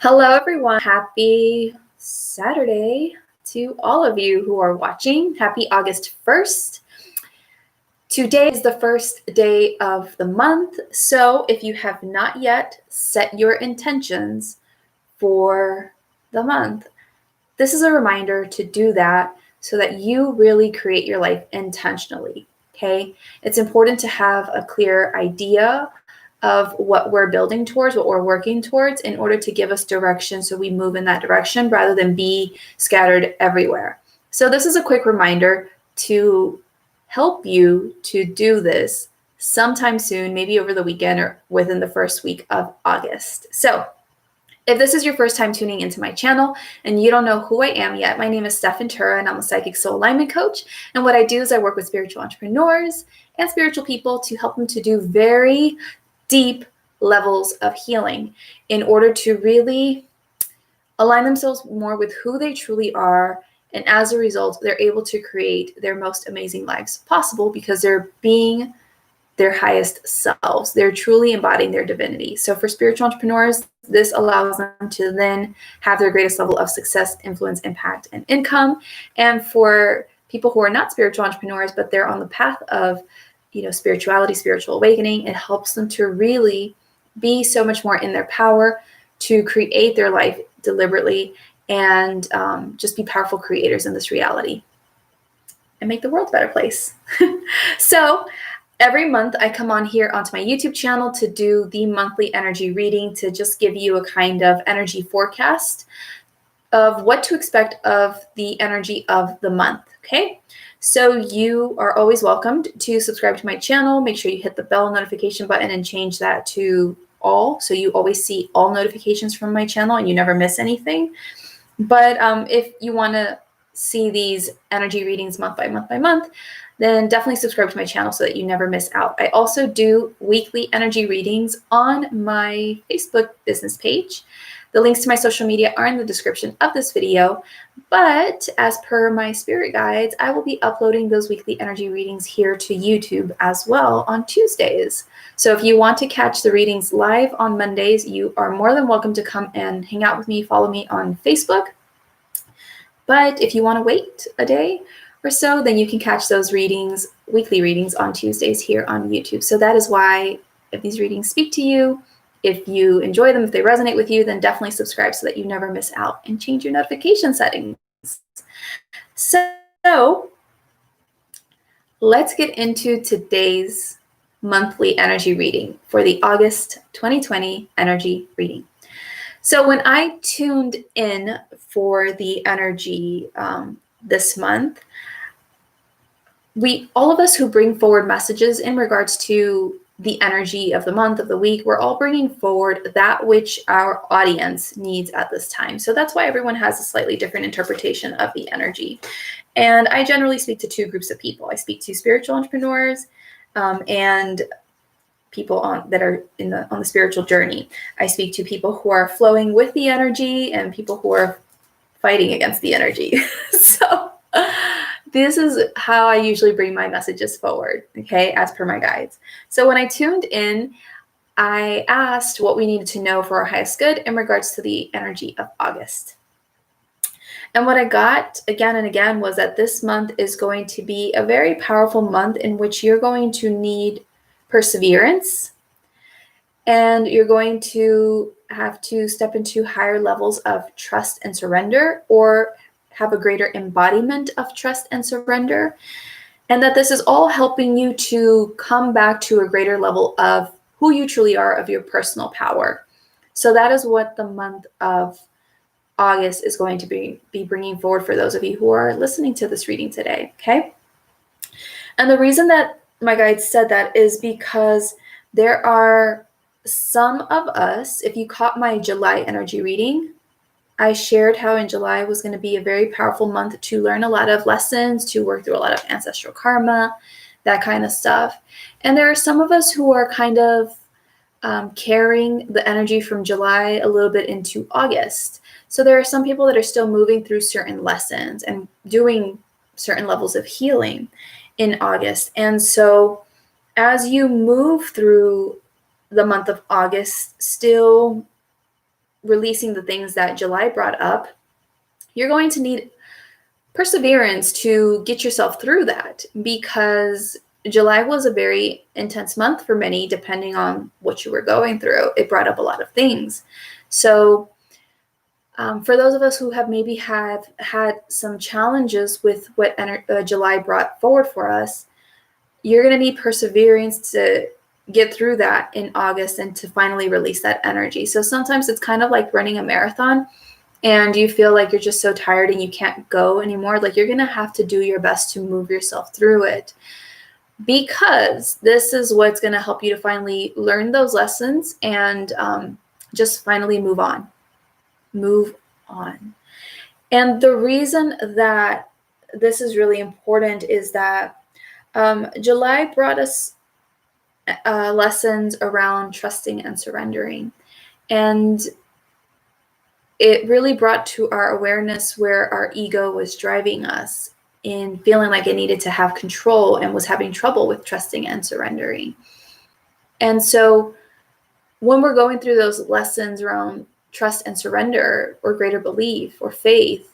Hello, everyone. Happy Saturday to all of you who are watching. Happy August 1st. Today is the first day of the month. So if you have not yet set your intentions for the month, this is a reminder to do that so that you really create your life intentionally. Okay. It's important to have a clear idea of what we're building towards, what we're working towards, in order to give us direction so we move in that direction rather than be scattered everywhere. So this is a quick reminder to help you to do this sometime soon, maybe over the weekend or within the first week of August. So if this is your first time tuning into my channel and you don't know who I am yet, my name is Stef and I'm a psychic soul alignment coach. And what I do is I work with spiritual entrepreneurs and spiritual people to help them to do very deep levels of healing in order to really align themselves more with who they truly are. And as a result, they're able to create their most amazing lives possible because they're being their highest selves. They're truly embodying their divinity. So for spiritual entrepreneurs, this allows them to then have their greatest level of success, influence, impact, and income. And for people who are not spiritual entrepreneurs, but they're on the path of spirituality, spiritual awakening, it helps them to really be so much more in their power to create their life deliberately and just be powerful creators in this reality and make the world a better place. So every month I come on here onto my YouTube channel to do the monthly energy reading to just give you a kind of energy forecast of what to expect of the energy of the month. Okay. So you are always welcomed to subscribe to my channel. Make sure you hit the bell notification button and change that to all, so you always see all notifications from my channel and you never miss anything. But if you want to see these energy readings month by month, then definitely subscribe to my channel so that you never miss out. I also do weekly energy readings on my Facebook business page. The links to my social media are in the description of this video, but as per my spirit guides, I will be uploading those weekly energy readings here to YouTube as well on Tuesdays. So if you want to catch the readings live on Mondays, you are more than welcome to come and hang out with me, follow me on Facebook. But if you want to wait a day or so, then you can catch those readings, weekly readings on Tuesdays here on YouTube. So that is why if these readings speak to you, if you enjoy them, if they resonate with you, then definitely subscribe so that you never miss out and change your notification settings. So let's get into today's monthly energy reading for the August 2020 energy reading. So when I tuned in for the energy this month, all of us who bring forward messages in regards to the energy of the month, of the week, we're all bringing forward that which our audience needs at this time. So that's why everyone has a slightly different interpretation of the energy. And I generally speak to two groups of people. I speak to spiritual entrepreneurs and people that are on the spiritual journey. I speak to people who are flowing with the energy and people who are fighting against the energy. So this is how I usually bring my messages forward, okay, as per my guides. So when I tuned in, I asked what we needed to know for our highest good in regards to the energy of August. And what I got again and again was that this month is going to be a very powerful month in which you're going to need perseverance, and you're going to have to step into higher levels of trust and surrender, or have a greater embodiment of trust and surrender. And that this is all helping you to come back to a greater level of who you truly are, of your personal power. So that is what the month of August is going to be bringing forward for those of you who are listening to this reading today, okay? And the reason that my guide said that is because there are some of us, if you caught my July energy reading, I shared how in July was going to be a very powerful month to learn a lot of lessons, to work through a lot of ancestral karma, that kind of stuff. And there are some of us who are kind of carrying the energy from July a little bit into August. So there are some people that are still moving through certain lessons and doing certain levels of healing in August. And so as you move through the month of August, still releasing the things that July brought up, you're going to need perseverance to get yourself through that, because July was a very intense month for many, depending on what you were going through. It brought up a lot of things. So for those of us who have maybe had some challenges with what July brought forward for us, you're going to need perseverance to get through that in August and to finally release that energy. So sometimes it's kind of like running a marathon and you feel like you're just so tired and you can't go anymore. Like, you're going to have to do your best to move yourself through it, because this is what's going to help you to finally learn those lessons and just finally move on. And the reason that this is really important is that July brought us lessons around trusting and surrendering. And it really brought to our awareness where our ego was driving us in feeling like it needed to have control and was having trouble with trusting and surrendering. And so when we're going through those lessons around trust and surrender, or greater belief or faith,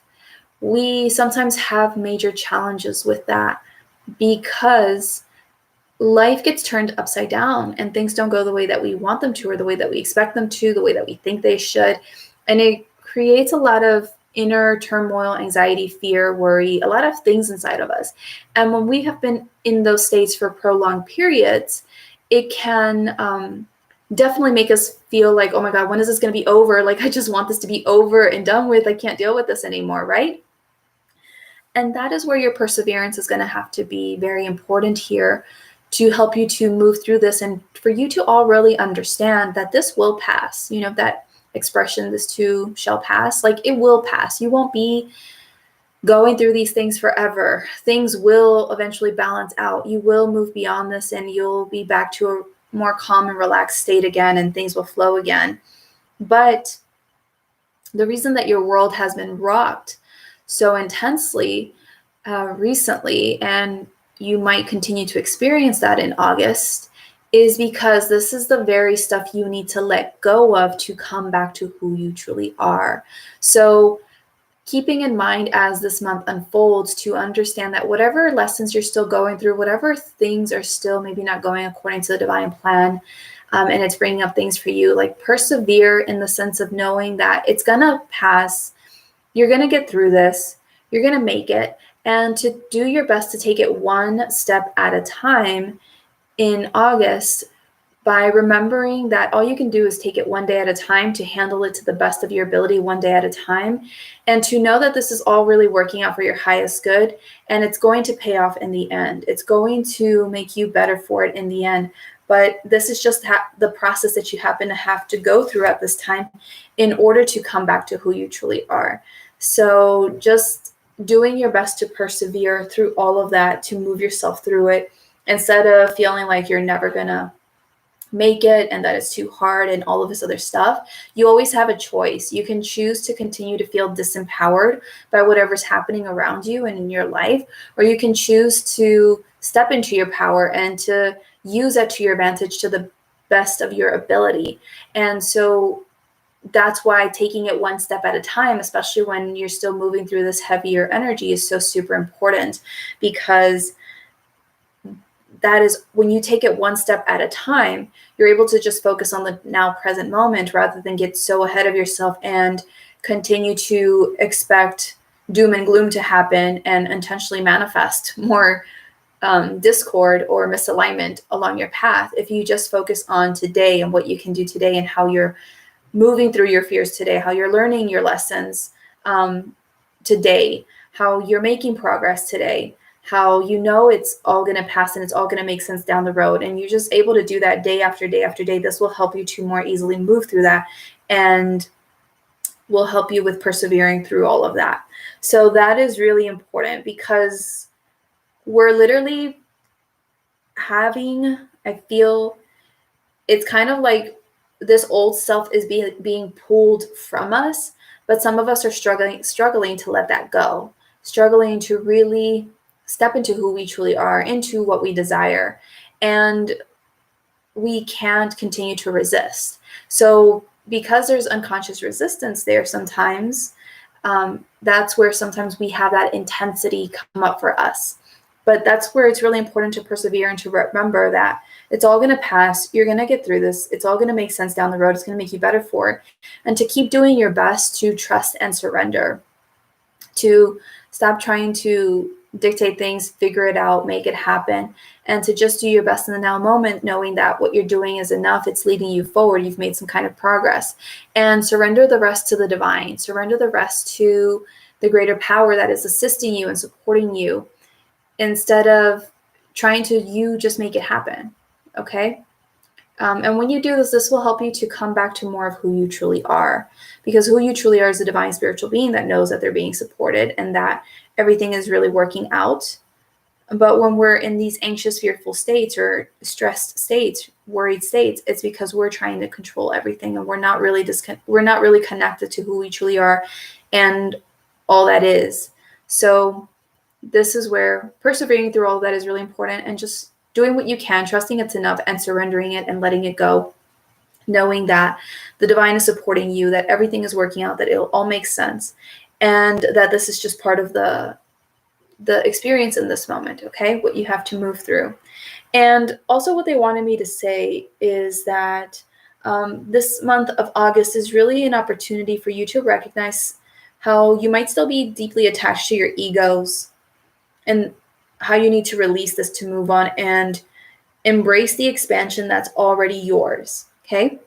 we sometimes have major challenges with that, because life gets turned upside down and things don't go the way that we want them to, or the way that we expect them to, the way that we think they should. And it creates a lot of inner turmoil, anxiety, fear, worry, a lot of things inside of us. And when we have been in those states for prolonged periods, it can definitely make us feel like, oh my God, when is this going to be over? Like, I just want this to be over and done with. I can't deal with this anymore, right? And that is where your perseverance is going to have to be very important here, to help you to move through this and for you to all really understand that this will pass. You know, that expression, this too shall pass, like, it will pass. You won't be going through these things forever. Things will eventually balance out. You will move beyond this and you'll be back to a more calm and relaxed state again, and things will flow again. But the reason that your world has been rocked so intensely recently, and you might continue to experience that in August, is because this is the very stuff you need to let go of to come back to who you truly are. So keeping in mind as this month unfolds, to understand that whatever lessons you're still going through, whatever things are still maybe not going according to the divine plan, and it's bringing up things for you, like, persevere in the sense of knowing that it's going to pass. You're going to get through this. You're going to make it. And to do your best to take it one step at a time in August, by remembering that all you can do is take it one day at a time, to handle it to the best of your ability one day at a time, and to know that this is all really working out for your highest good, and it's going to pay off in the end. It's going to make you better for it in the end. But this is just the process that you happen to have to go through at this time in order to come back to who you truly are. So just doing your best to persevere through all of that, to move yourself through it, instead of feeling like you're never going to make it and that it's too hard and all of this other stuff. You always have a choice. You can choose to continue to feel disempowered by whatever's happening around you and in your life, or you can choose to step into your power and to use that to your advantage to the best of your ability. And so that's why taking it one step at a time, especially when you're still moving through this heavier energy, is so super important, because that is when you take it one step at a time, you're able to just focus on the now present moment rather than get so ahead of yourself and continue to expect doom and gloom to happen and intentionally manifest more discord or misalignment along your path. If you just focus on today and what you can do today and how you're moving through your fears today, how you're learning your lessons today, how you're making progress today, how you know it's all going to pass and it's all going to make sense down the road, and you're just able to do that day after day after day, this will help you to more easily move through that and will help you with persevering through all of that. So that is really important, because we're literally having, I feel it's kind of like this old self is being pulled from us, but some of us are struggling to let that go, struggling to really step into who we truly are, into what we desire, and we can't continue to resist. So because there's unconscious resistance there sometimes, that's where sometimes we have that intensity come up for us. But that's where it's really important to persevere and to remember that it's all going to pass. You're going to get through this. It's all going to make sense down the road. It's going to make you better for it. And to keep doing your best to trust and surrender, to stop trying to dictate things, figure it out, make it happen, and to just do your best in the now moment, knowing that what you're doing is enough. It's leading you forward. You've made some kind of progress, and surrender the rest to the divine. Surrender the rest to the greater power that is assisting you and supporting you, instead of trying to you just make it happen. Okay. And when you do this, this will help you to come back to more of who you truly are, because who you truly are is a divine spiritual being that knows that they're being supported and that everything is really working out. But when we're in these anxious, fearful states or stressed states, worried states, it's because we're trying to control everything, and we're not really connected to who we truly are and all that is. So this is where persevering through all that is really important, and just doing what you can, trusting it's enough, and surrendering it and letting it go, knowing that the divine is supporting you, that everything is working out, that it'll all make sense, and that this is just part of the experience in this moment, okay? What you have to move through. And also what they wanted me to say is that this month of August is really an opportunity for you to recognize how you might still be deeply attached to your egos, and how you need to release this to move on and embrace the expansion that's already yours, okay?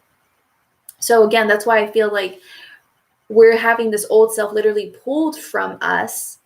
So again, that's why I feel like we're having this old self literally pulled from us,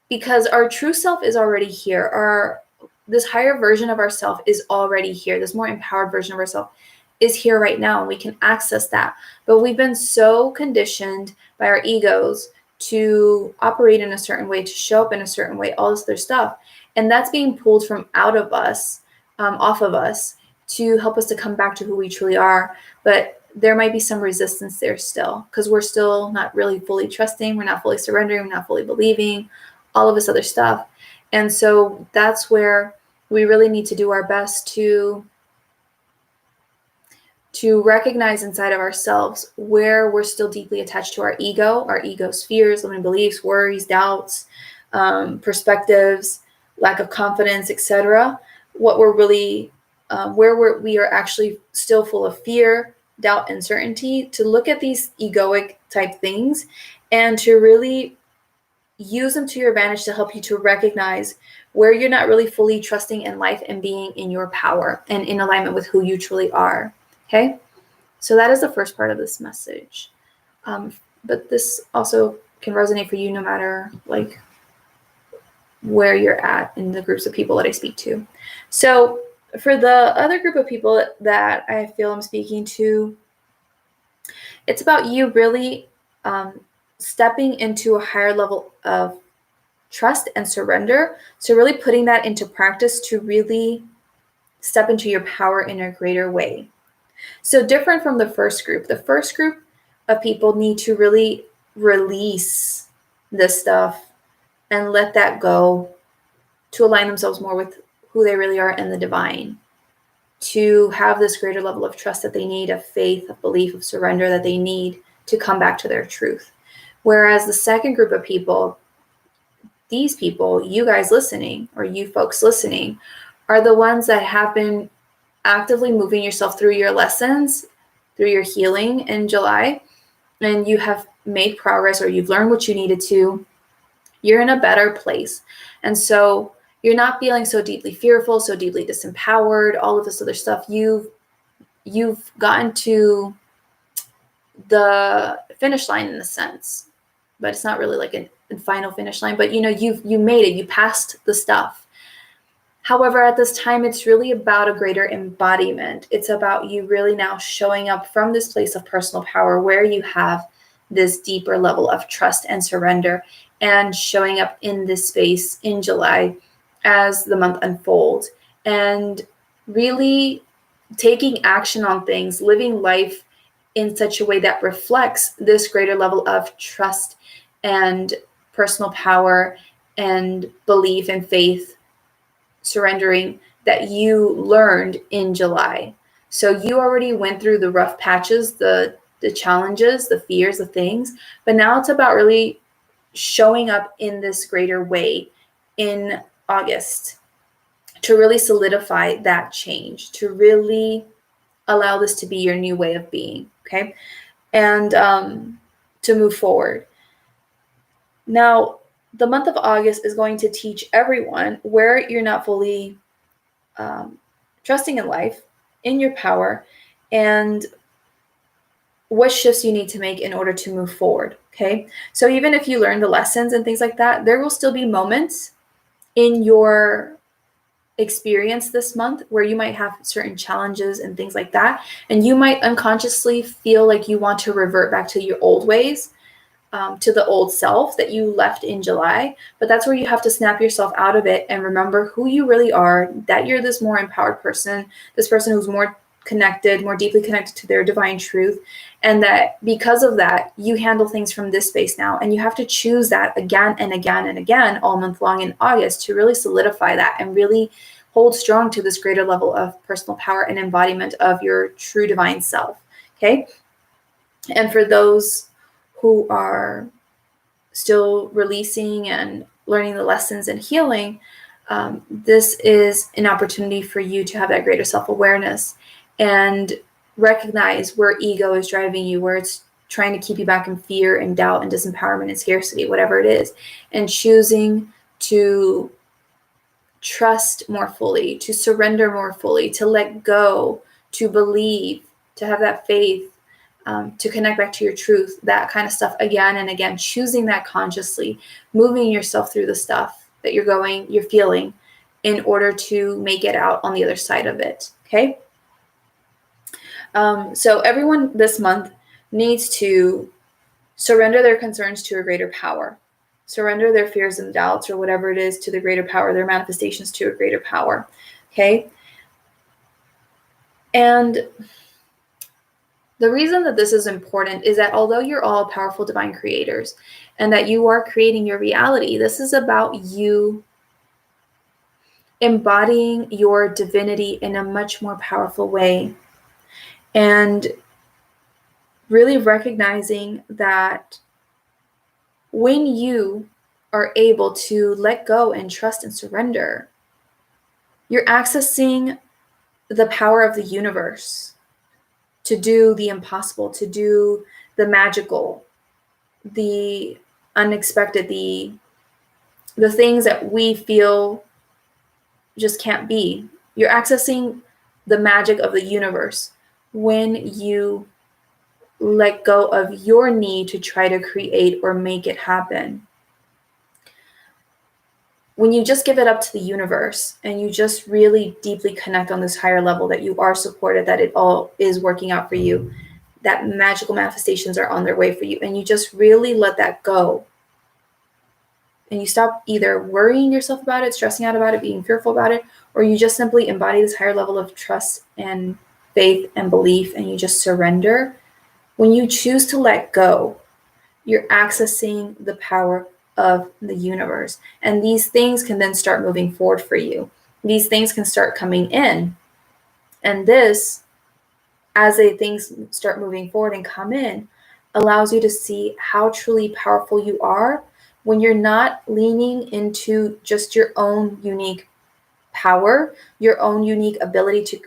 because our true self is already here. This higher version of ourself is already here. This more empowered version of ourself is here right now, and we can access that. But we've been so conditioned by our egos to operate in a certain way, to show up in a certain way, all this other stuff. And that's being pulled from out of us, off of us, to help us to come back to who we truly are. But there might be some resistance there still, because we're still not really fully trusting. We're not fully surrendering. We're not fully believing, all of this other stuff. And so that's where we really need to do our best to recognize inside of ourselves where we're still deeply attached to our ego's fears, limiting beliefs, worries, doubts, perspectives, lack of confidence, etc. What we're really, we are actually still full of fear, doubt, and uncertainty, to look at these egoic type things and to really use them to your advantage to help you to recognize where you're not really fully trusting in life and being in your power and in alignment with who you truly are. Okay, so that is the first part of this message. But this also can resonate for you no matter like where you're at in the groups of people that I speak to. So for the other group of people that I feel I'm speaking to, it's about you really stepping into a higher level of trust and surrender. So really putting that into practice to really step into your power in a greater way. So different from the first group. The first group of people need to really release this stuff and let that go, to align themselves more with who they really are and the divine, to have this greater level of trust that they need, of faith, of belief, of surrender that they need to come back to their truth. Whereas the second group of people, these people, you guys listening, or you folks listening, are the ones that have been actively moving yourself through your lessons, through your healing in July, and you have made progress, or you've learned what you needed to. You're in a better place. And so you're not feeling so deeply fearful, so deeply disempowered, all of this other stuff. You've gotten to the finish line in a sense, but it's not really like a final finish line, but you made it, you passed the stuff. However, at this time, it's really about a greater embodiment. It's about you really now showing up from this place of personal power, where you have this deeper level of trust and surrender, and showing up in this space in July as the month unfolds, and really taking action on things, living life in such a way that reflects this greater level of trust and personal power and belief and faith, surrendering, that you learned in July. So you already went through the rough patches, the the challenges, the fears, the things. But now it's about really showing up in this greater way in August to really solidify that change, to really allow this to be your new way of being, okay? And to move forward. Now, the month of August is going to teach everyone where you're not fully trusting in life, in your power, and what shifts you need to make in order to move forward, okay? So even if you learn the lessons and things like that, there will still be moments in your experience this month where you might have certain challenges and things like that, and you might unconsciously feel like you want to revert back to your old ways, to the old self that you left in July. But that's where you have to snap yourself out of it and remember who you really are, that you're this more empowered person, this person who's more connected, more deeply connected to their divine truth, and that because of that, you handle things from this space now. And you have to choose that again and again and again all month long in August to really solidify that and really hold strong to this greater level of personal power and embodiment of your true divine self, okay? And for those who are still releasing and learning the lessons and healing, this is an opportunity for you to have that greater self-awareness and recognize where ego is driving you, where it's trying to keep you back in fear and doubt and disempowerment and scarcity, whatever it is, and choosing to trust more fully, to surrender more fully, to let go, to believe, to have that faith, to connect back to your truth, that kind of stuff again and again, choosing that consciously, moving yourself through the stuff that you're feeling in order to make it out on the other side of it, okay? So everyone this month needs to surrender their concerns to a greater power, surrender their fears and doubts or whatever it is to the greater power, their manifestations to a greater power, okay? And the reason that this is important is that although you're all powerful divine creators and that you are creating your reality, this is about you embodying your divinity in a much more powerful way and really recognizing that when you are able to let go and trust and surrender, you're accessing the power of the universe to do the impossible, to do the magical, the unexpected, the things that we feel just can't be. You're accessing the magic of the universe when you let go of your need to try to create or make it happen. When you just give it up to the universe and you just really deeply connect on this higher level that you are supported, that it all is working out for you, that magical manifestations are on their way for you, and you just really let that go. And you stop either worrying yourself about it, stressing out about it, being fearful about it, or you just simply embody this higher level of trust and faith and belief, and you just surrender. When you choose to let go, you're accessing the power of the universe. And these things can then start moving forward for you. These things can start coming in. And this, as things start moving forward and come in, allows you to see how truly powerful you are when you're not leaning into just your own unique power, your own unique ability to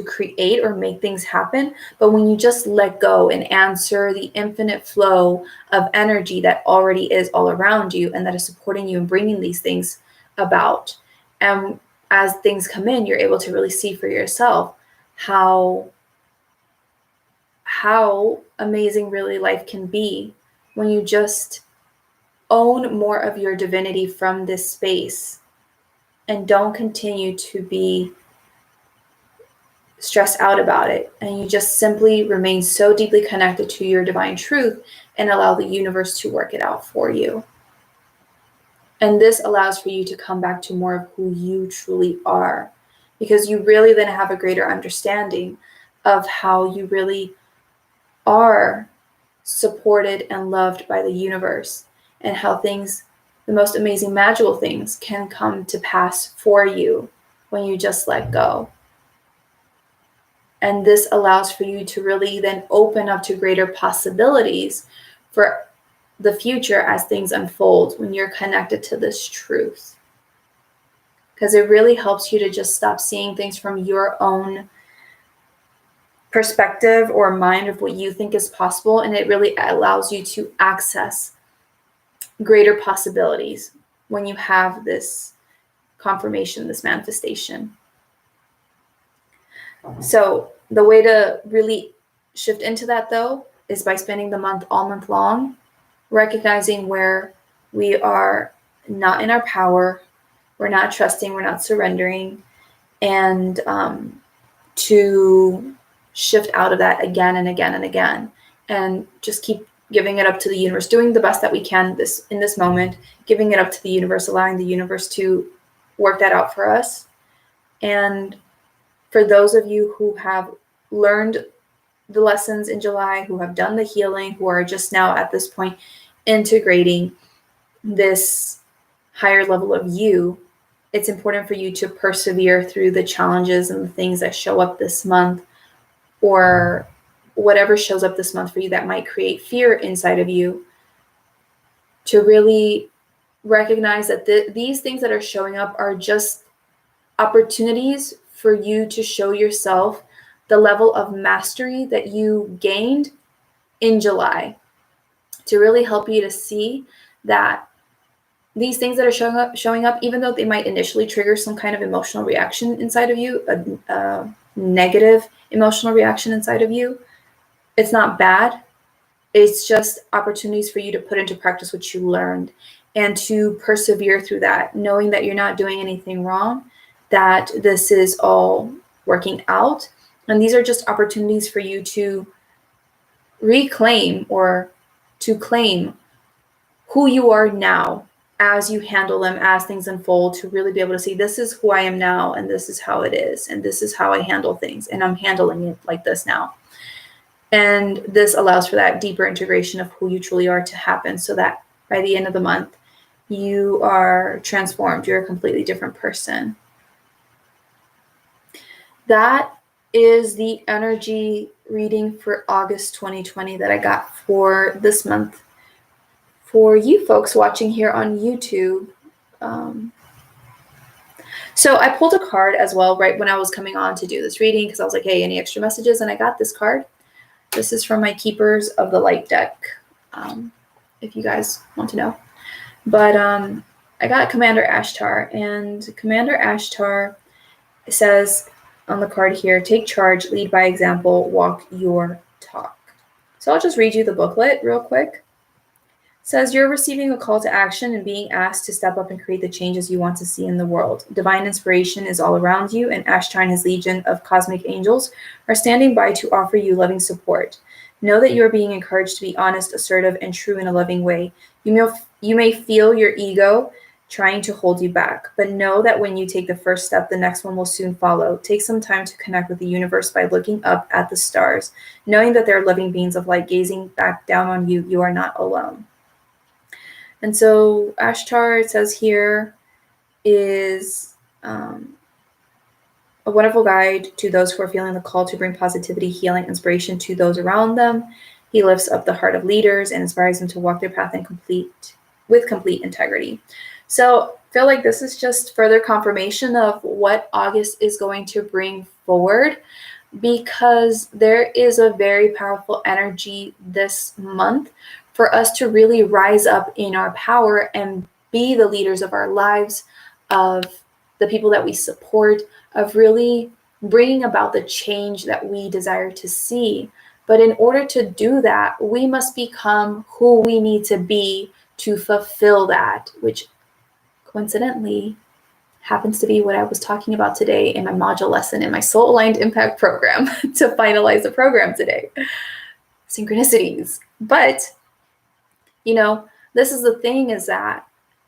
create or make things happen, but when you just let go and answer the infinite flow of energy that already is all around you and that is supporting you and bringing these things about. And as things come in, you're able to really see for yourself how amazing really life can be when you just own more of your divinity from this space and don't continue to be stressed out about it, and you just simply remain so deeply connected to your divine truth and allow the universe to work it out for you. And this allows for you to come back to more of who you truly are, because you really then have a greater understanding of how you really are supported and loved by the universe, and how things, the most amazing magical things, can come to pass for you when you just let go. And this allows for you to really then open up to greater possibilities for the future as things unfold when you're connected to this truth. Because it really helps you to just stop seeing things from your own perspective or mind of what you think is possible. And it really allows you to access greater possibilities when you have this confirmation, this manifestation. So the way to really shift into that, though, is by spending the month all month long, recognizing where we are not in our power, we're not trusting, we're not surrendering, and to shift out of that again and again and again, and just keep giving it up to the universe, doing the best that we can in this moment, giving it up to the universe, allowing the universe to work that out for us. And for those of you who have learned the lessons in July, who have done the healing, who are just now at this point integrating this higher level of you, it's important for you to persevere through the challenges and the things that show up this month, or whatever shows up this month for you that might create fear inside of you, to really recognize that these things that are showing up are just opportunities for you to show yourself the level of mastery that you gained in July, to really help you to see that these things that are showing up, even though they might initially trigger some kind of emotional reaction inside of you, a negative emotional reaction inside of you, it's not bad. It's just opportunities for you to put into practice what you learned and to persevere through that, knowing that you're not doing anything wrong, that this is all working out. And these are just opportunities for you to reclaim or to claim who you are now as you handle them, as things unfold, to really be able to see, this is who I am now, and this is how it is, and this is how I handle things, and I'm handling it like this now. And this allows for that deeper integration of who you truly are to happen, so that by the end of the month, you are transformed. You're a completely different person. That is the energy reading for August 2020 that I got for this month. For you folks watching here on YouTube, so I pulled a card as well right when I was coming on to do this reading, because I was like, hey, any extra messages? And I got this card. This is from my Keepers of the Light deck, if you guys want to know. But I got Commander Ashtar, and Commander Ashtar says on the card here, take charge, lead by example, walk your talk. So I'll just read you the booklet real quick. It says, you're receiving a call to action and being asked to step up and create the changes you want to see in the world. Divine inspiration is all around you, and Ashtar and his legion of cosmic angels are standing by to offer you loving support. Know that you are being encouraged to be honest, assertive, and true in a loving way. You may feel your ego trying to hold you back, but know that when you take the first step, the next one will soon follow. Take some time to connect with the universe by looking up at the stars, knowing that there are living beings of light gazing back down on you. You are not alone. And so Ashtar, it says here, is a wonderful guide to those who are feeling the call to bring positivity, healing, inspiration to those around them. He lifts up the heart of leaders and inspires them to walk their path with complete integrity. So I feel like this is just further confirmation of what August is going to bring forward, because there is a very powerful energy this month for us to really rise up in our power and be the leaders of our lives, of the people that we support, of really bringing about the change that we desire to see. But in order to do that, we must become who we need to be to fulfill that, which coincidentally happens to be what I was talking about today in my module lesson in my Soul Aligned Impact program to finalize the program today. Synchronicities. But this is the thing, is that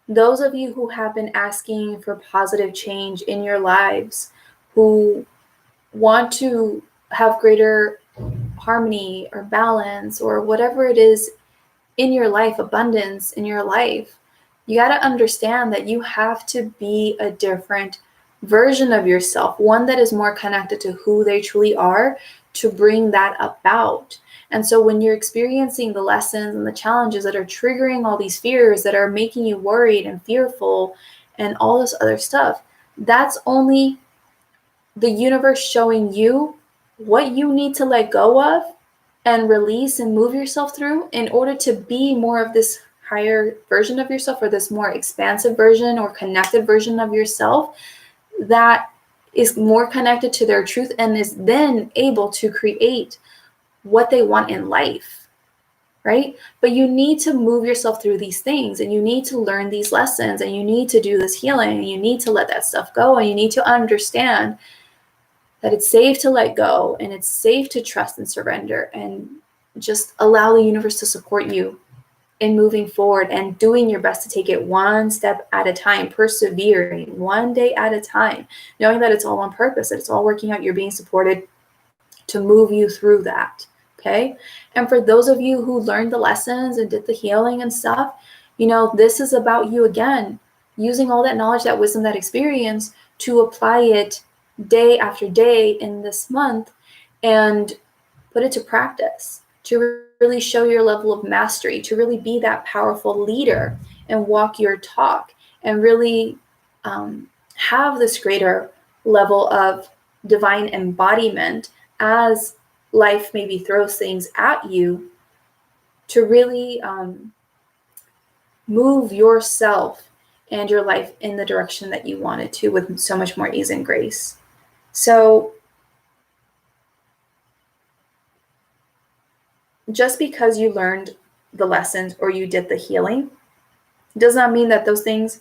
those of you who have been asking for positive change in your lives, who want to have greater harmony or balance or whatever it is in your life, abundance in your life, you got to understand that you have to be a different version of yourself, one that is more connected to who they truly are, to bring that about. And so when you're experiencing the lessons and the challenges that are triggering all these fears, that are making you worried and fearful and all this other stuff, that's only the universe showing you what you need to let go of and release and move yourself through in order to be more of this higher version of yourself, or this more expansive version or connected version of yourself that is more connected to their truth and is then able to create what they want in life, right? But you need to move yourself through these things, and you need to learn these lessons, and you need to do this healing, and you need to let that stuff go, and you need to understand that it's safe to let go, and it's safe to trust and surrender, and just allow the universe to support you in moving forward and doing your best to take it one step at a time, persevering one day at a time, knowing that it's all on purpose, that it's all working out. You're being supported to move you through that. Okay. And for those of you who learned the lessons and did the healing and stuff, this is about you again, using all that knowledge, that wisdom, that experience to apply it day after day in this month and put it to practice, to really show your level of mastery, to really be that powerful leader and walk your talk, and really have this greater level of divine embodiment as life maybe throws things at you, to really move yourself and your life in the direction that you want it to with so much more ease and grace. So just because you learned the lessons or you did the healing does not mean that those things,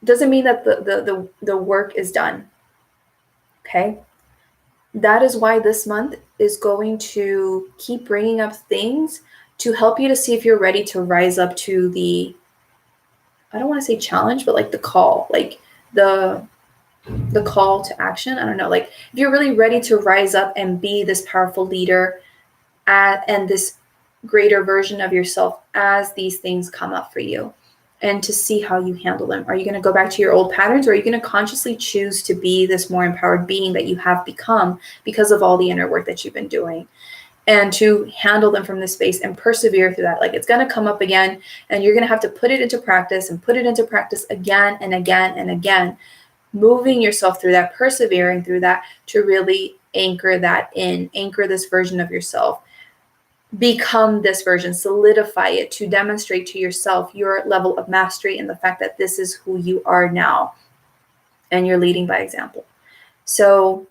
doesn't mean that the work is done. Okay? That is why this month is going to keep bringing up things to help you to see if you're ready to rise up to the, I don't want to say challenge, but like the call, like the call to action. I don't know, like if you're really ready to rise up and be this powerful leader and this greater version of yourself as these things come up for you, and to see how you handle them. Are you going to go back to your old patterns, or are you going to consciously choose to be this more empowered being that you have become because of all the inner work that you've been doing, and to handle them from this space and persevere through that? Like, it's going to come up again, and you're going to have to put it into practice and put it into practice again and again and again, moving yourself through that, persevering through that, to really anchor that in, anchor this version of yourself, become this version, solidify it, to demonstrate to yourself your level of mastery and the fact that this is who you are now, and you're leading by example. So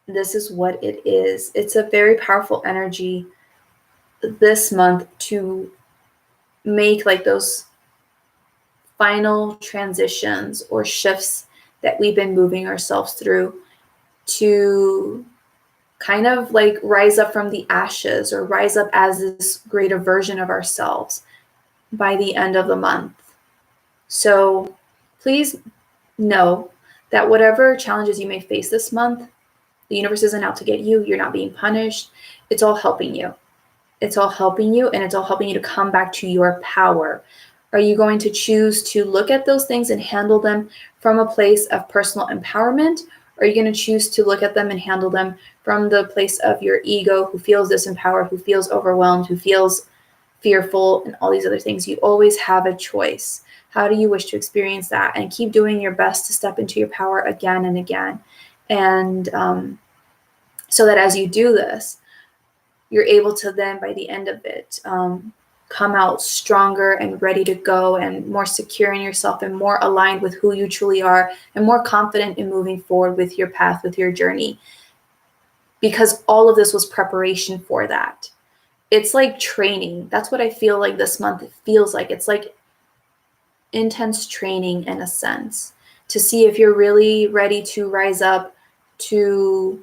this is what it is. It's a very powerful energy this month to make like those final transitions or shifts that we've been moving ourselves through, to kind of like rise up from the ashes, or rise up as this greater version of ourselves by the end of the month. So please know that whatever challenges you may face this month, the universe isn't out to get you. You're not being punished. It's all helping you. It's all helping you, and it's all helping you to come back to your power. Are you going to choose to look at those things and handle them from a place of personal empowerment? Or are you going to choose to look at them and handle them from the place of your ego, who feels disempowered, who feels overwhelmed, who feels fearful, and all these other things? You always have a choice. How do you wish to experience that? And keep doing your best to step into your power again and again. And so that as you do this, you're able to then, by the end of it, come out stronger and ready to go, and more secure in yourself, and more aligned with who you truly are, and more confident in moving forward with your path, with your journey. Because all of this was preparation for that. It's like training. That's what I feel like this month feels like. It's like intense training in a sense, to see if you're really ready to rise up to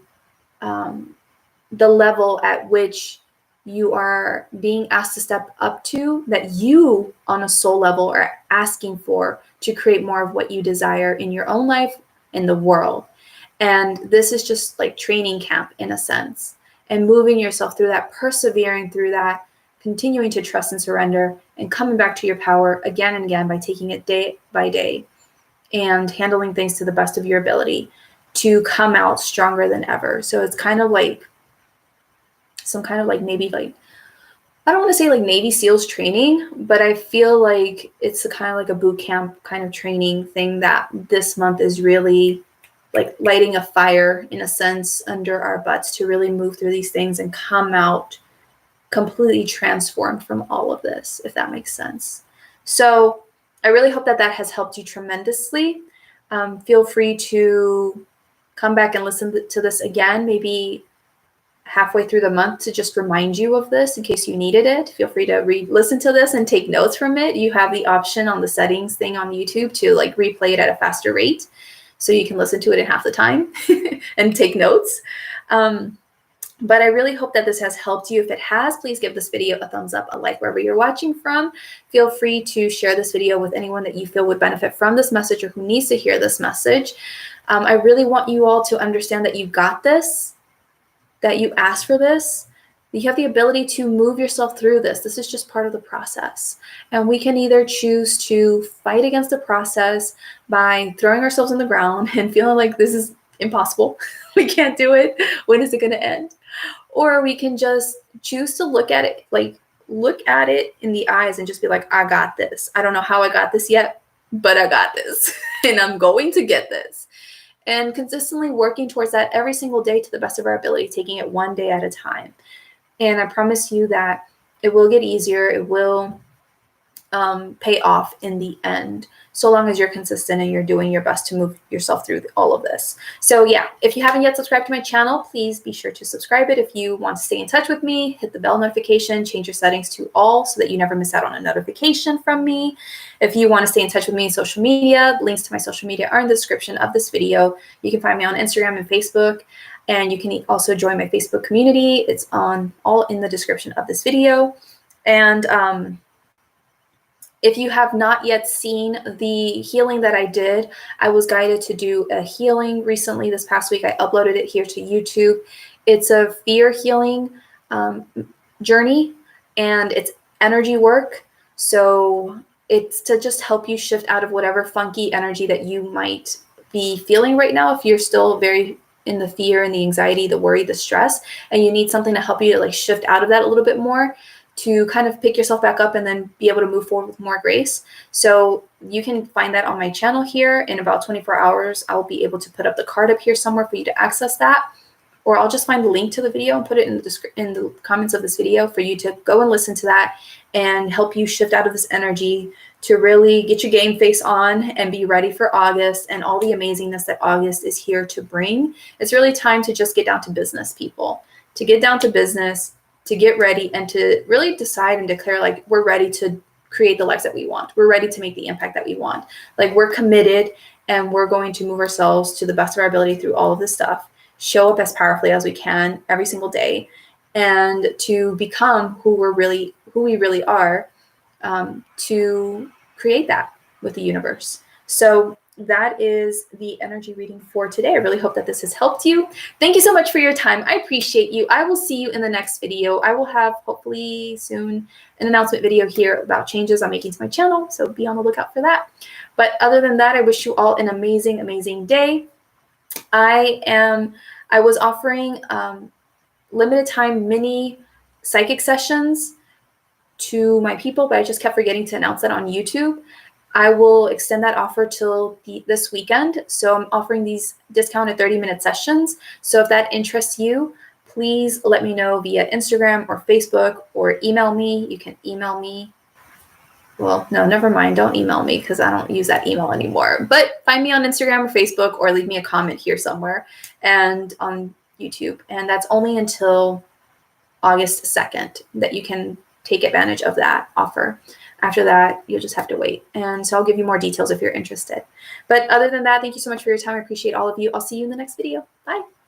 the level at which you are being asked to step up to, that you on a soul level are asking for, to create more of what you desire in your own life, in the world. And this is just like training camp in a sense, and moving yourself through that, persevering through that, continuing to trust and surrender, and coming back to your power again and again by taking it day by day. and handling things to the best of your ability to come out stronger than ever. So it's kind of like some kind of like maybe like, I don't want to say like Navy SEALs training, but I feel like it's a kind of like a boot camp kind of training thing that this month is really like lighting a fire in a sense under our butts to really move through these things and come out completely transformed from all of this, if that makes sense. So I really hope that that has helped you tremendously. Feel free to come back and listen to this again, maybe halfway through the month, to just remind you of this in case you needed it. Feel free to listen to this and take notes from it. You have the option on the settings thing on YouTube to like replay it at a faster rate, so you can listen to it in half the time and take notes. But I really hope that this has helped you. If it has, please give this video a thumbs up, a like wherever you're watching from. Feel free to share this video with anyone that you feel would benefit from this message or who needs to hear this message. I really want you all to understand that you got this, that you asked for this. You have the ability to move yourself through this. This is just part of the process. And we can either choose to fight against the process by throwing ourselves on the ground and feeling like this is impossible. We can't do it. When is it going to end? Or we can just choose to look at it in the eyes and just be like, I got this. I don't know how I got this yet, but I got this. And I'm going to get this. And consistently working towards that every single day to the best of our ability, taking it one day at a time. And I promise you that it will get easier. It will pay off in the end, so long as you're consistent and you're doing your best to move yourself through all of this. So yeah, if you haven't yet subscribed to my channel, please be sure to subscribe it. If you want to stay in touch with me, hit the bell notification, change your settings to all so that you never miss out on a notification from me. If you want to stay in touch with me on social media, links to my social media are in the description of this video. You can find me on Instagram and Facebook, and you can also join my Facebook community. It's all in the description of this video. And if you have not yet seen the healing that I did, I was guided to do a healing recently this past week. I uploaded it here to YouTube. It's a fear healing journey, and it's energy work. So it's to just help you shift out of whatever funky energy that you might be feeling right now. If you're still very in the fear and the anxiety, the worry, the stress, and you need something to help you to like shift out of that a little bit more, to kind of pick yourself back up and then be able to move forward with more grace. So you can find that on my channel here. In about 24 hours, I'll be able to put up the card up here somewhere for you to access that. Or I'll just find the link to the video and put it in the comments of this video for you to go and listen to that and help you shift out of this energy to really get your game face on and be ready for August and all the amazingness that August is here to bring. It's really time to just get down to business, people. To get down to business, to get ready, and to really decide and declare like we're ready to create the lives that we want. We're ready to make the impact that we want. Like we're committed and we're going to move ourselves to the best of our ability through all of this stuff, show up as powerfully as we can every single day, and to become who we really are, to create that with the universe. So that is the energy reading for today. I really hope that this has helped you. Thank you so much for your time. I appreciate you. I will see you in the next video. I will have hopefully soon an announcement video here about changes I'm making to my channel, so be on the lookout for that. But other than that, I wish you all an amazing, amazing day. I was offering limited time mini psychic sessions to my people, but I just kept forgetting to announce that on YouTube. I will extend that offer till this weekend. So I'm offering these discounted 30-minute sessions. So if that interests you, please let me know via Instagram or Facebook, or email me. You can email me. Well, no, never mind. Don't email me because I don't use that email anymore. But find me on Instagram or Facebook, or leave me a comment here somewhere and on YouTube. And that's only until August 2nd that you can take advantage of that offer. After that, you'll just have to wait. And so I'll give you more details if you're interested. But other than that, thank you so much for your time. I appreciate all of you. I'll see you in the next video. Bye.